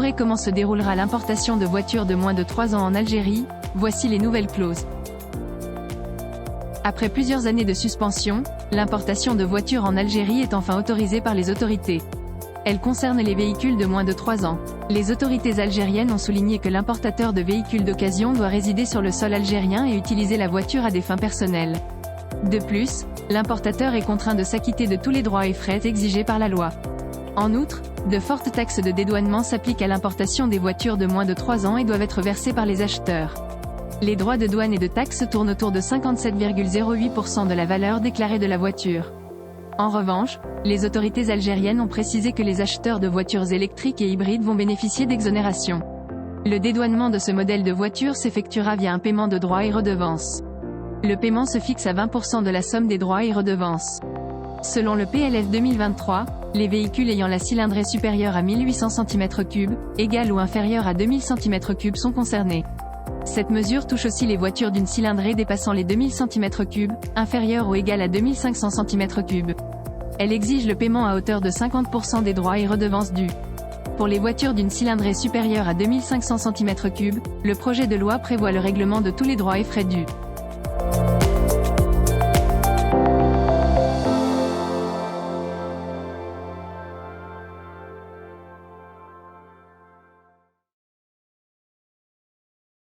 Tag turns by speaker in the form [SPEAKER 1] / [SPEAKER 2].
[SPEAKER 1] ignorer comment se déroulera l'importation de voitures de moins de 3 ans en Algérie, voici les nouvelles clauses. Après plusieurs années de suspension, l'importation de voitures en Algérie est enfin autorisée par les autorités. Elle concerne les véhicules de moins de 3 ans. Les autorités algériennes ont souligné que l'importateur de véhicules d'occasion doit résider sur le sol algérien et utiliser la voiture à des fins personnelles. De plus, l'importateur est contraint de s'acquitter de tous les droits et frais exigés par la loi. En outre, de fortes taxes de dédouanement s'appliquent à l'importation des voitures de moins de 3 ans et doivent être versées par les acheteurs. Les droits de douane et de taxes tournent autour de 57,08% de la valeur déclarée de la voiture. En revanche, les autorités algériennes ont précisé que les acheteurs de voitures électriques et hybrides vont bénéficier d'exonérations. Le dédouanement de ce modèle de voiture s'effectuera via un paiement de droits et redevances. Le paiement se fixe à 20% de la somme des droits et redevances. Selon le PLF 2023, les véhicules ayant la cylindrée supérieure à 1800 cm3, égale ou inférieure à 2000 cm3 sont concernés. Cette mesure touche aussi les voitures d'une cylindrée dépassant les 2000 cm3, inférieure ou égale à 2500 cm3. Elle exige le paiement à hauteur de 50% des droits et redevances dus. Pour les voitures d'une cylindrée supérieure à 2500 cm3, le projet de loi prévoit le règlement de tous les droits et frais dus.